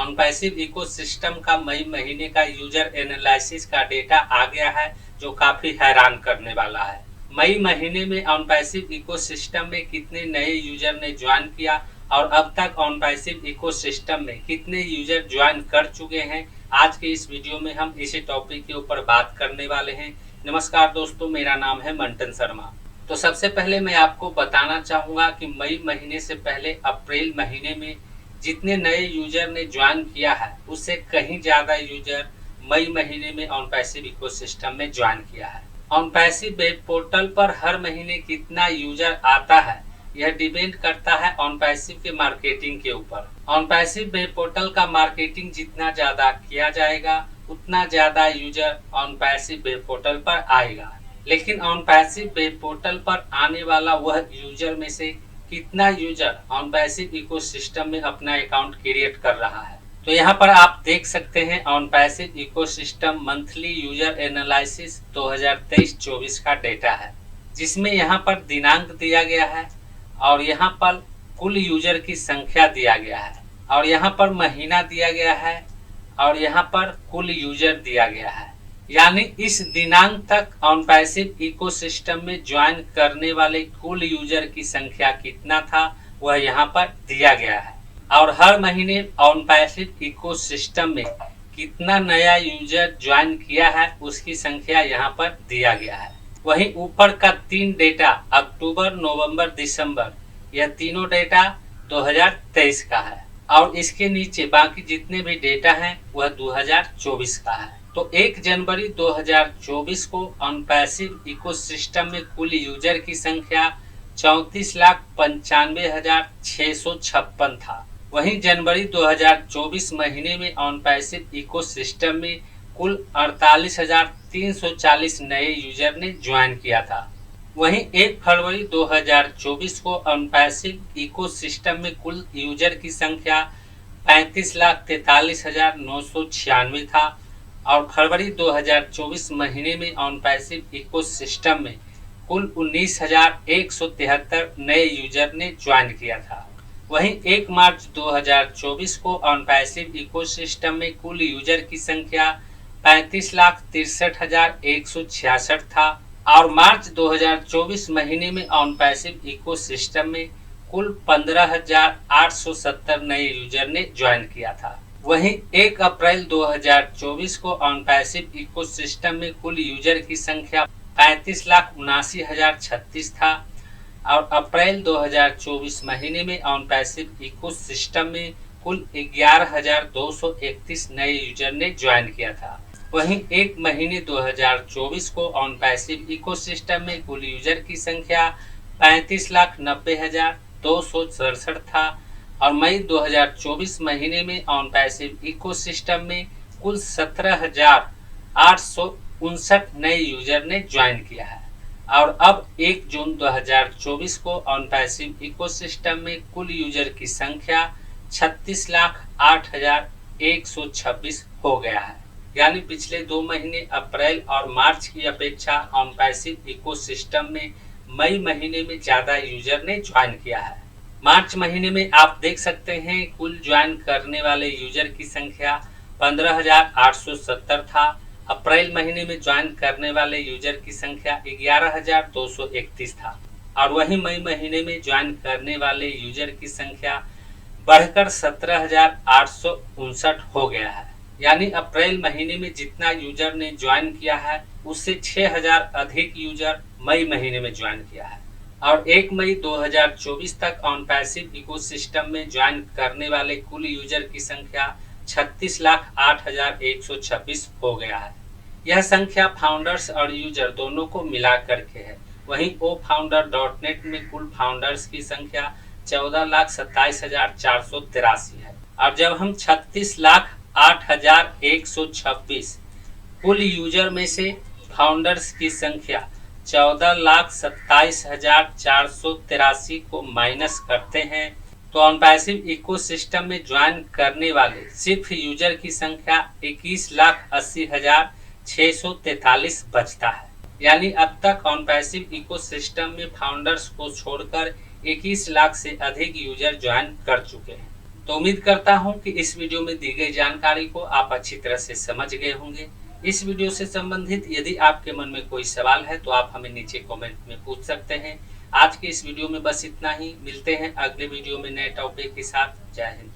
On passive ecosystem का मई महीने का यूजर एनालिसिस का डेटा आ गया है, जो काफी हैरान करने वाला है। मई महीने में ऑन पैसिव इकोसिस्टम में कितने नए यूजर ने ज्वाइन किया और अब तक ऑन पैसिव इकोसिस्टम में कितने यूजर ज्वाइन कर चुके हैं, आज के इस वीडियो में हम इसी टॉपिक के ऊपर बात करने वाले हैं। नमस्कार दोस्तों, मेरा नाम है मंटन शर्मा। तो सबसे पहले मैं आपको बताना चाहूँगा कि मई महीने से पहले अप्रैल महीने में जितने नए यूजर ने ज्वाइन किया है, उससे कहीं ज़्यादा यूजर मई महीने में ऑन पैसिव इकोसिस्टम में ज्वाइन किया है। ऑन पैसिव वेब पोर्टल पर हर महीने कितना यूजर आता है, यह डिपेंड करता है ऑन पैसिव के मार्केटिंग के ऊपर। ऑन पैसिव वेब पोर्टल का मार्केटिंग जितना ज़्यादा किया जाएगा, उतना ज़्यादा user on passive web portal पर आएगा। लेकिन ऑन पैसिव वेब पोर्टल पर आने वाला वह यूजर में से कितना यूजर ऑन पैसिव इकोसिस्टम में अपना अकाउंट क्रिएट कर रहा है। तो यहाँ पर आप देख सकते हैं on passive ecosystem monthly user analysis 2023-24 का डेटा है, जिसमें यहाँ पर दिनांक दिया गया है और यहाँ पर कुल यूजर की संख्या दिया गया है और यहाँ पर महीना दिया गया है और यहाँ पर कुल यूजर दिया गया है। यानी इस दिनांक तक ऑन पैसिव इकोसिस्टम में ज्वाइन करने वाले कुल यूजर की संख्या कितना था, वह यहाँ पर दिया गया है। और हर महीने ऑन पैसिव इकोसिस्टम में कितना नया यूजर ज्वाइन किया है, उसकी संख्या यहाँ पर दिया गया है। वहीं ऊपर का 3 डेटा अक्टूबर, नवंबर, दिसंबर, यह तीनों डेटा 2023 का है और इसके नीचे बाकी जितने भी डेटा हैं वह 2024 का है। तो 1 जनवरी 2024 को ऑन पैसिव इकोसिस्टम में कुल यूजर की संख्या 34,95,656 था। वहीं जनवरी 2024 महीने में ऑन पैसिव इकोसिस्टम में कुल 48,340 नए यूजर ने ज्वाइन किया था। वहीं 1 फरवरी 2024 को ऑन पैसिव इकोसिस्टम में कुल यूजर की संख्या 35,43,996 था और फरवरी 2024 महीने में ऑन पैसिव इकोसिस्टम में कुल 19,173 नए यूजर ने ज्वाइन किया था। वहीं 1 मार्च 2024 को ऑन पैसिव इकोसिस्टम में कुल यूजर की संख्या 35,63,166 था और मार्च 2024 महीने में ऑन पैसिव इकोसिस्टम में कुल 15,870 नए यूजर ने ज्वाइन किया था। वहीं 1 अप्रैल 2024 को ऑन पैसिव इकोसिस्टम में कुल यूजर की संख्या 35,79,036 था और अप्रैल 2024 महीने में ऑन पैसिव इकोसिस्टम में कुल 11,231 नए यूजर ने ज्वाइन किया था। वहीं 1 महीने 2024 को ऑन पैसिव इकोसिस्टम में कुल यूजर की संख्या 35,90,267 था और मई 2024 महीने में ऑन पैसिव इकोसिस्टम में कुल 17,859 नए यूजर ने ज्वाइन किया है। और अब 1 जून 2024 को ऑन पैसिव इकोसिस्टम में कुल यूजर की संख्या 36,08,126 हो गया है। यानी पिछले 2 महीने अप्रैल और मार्च की अपेक्षा ऑन पैसिव इकोसिस्टम में मई महीने में ज़्यादा यूजर ने ज्वाइन किया है। मार्च महीने में आप देख सकते हैं कुल ज्वाइन करने वाले यूजर की संख्या 15,870 था। अप्रैल महीने में ज्वाइन करने वाले यूजर की संख्या 11,231 था और वहीं मई महीने में ज्वाइन करने वाले यूजर की संख्या बढ़कर 17,859 हो गया है। यानी अप्रैल महीने में जितना यूजर ने ज्वाइन किया है, उससे 6,000 अधिक यूजर मई महीने में ज्वाइन किया है। और 1 मई 2024 तक ऑन पैसिव इकोसिस्टम में ज्वाइन करने वाले कुल यूजर की संख्या 36,08,126 हो गया है। यह संख्या फाउंडर्स और यूजर दोनों को मिला करके है। वहीं ofounder.net में कुल फाउंडर्स की संख्या 14,27,483 है और जब हम 36,08,126 कुल यूजर में से फाउंडर्स की संख्या 14,27,483 को माइनस करते हैं, तो ऑन पैसिव इकोसिस्टम में ज्वाइन करने वाले सिर्फ यूजर की संख्या 21,80,643 बचता है। यानी अब तक ऑन पैसिव इकोसिस्टम में फाउंडर्स को छोड़कर 21 लाख से अधिक यूजर ज्वाइन कर चुके हैं। तो उम्मीद करता हूं कि इस वीडियो में दी गई जानकारी को आप अच्छी तरह से समझ गए होंगे। इस वीडियो से संबंधित यदि आपके मन में कोई सवाल है तो आप हमें नीचे कमेंट में पूछ सकते हैं। आज के इस वीडियो में बस इतना ही। मिलते हैं अगले वीडियो में नए टॉपिक के साथ। जय हिंद।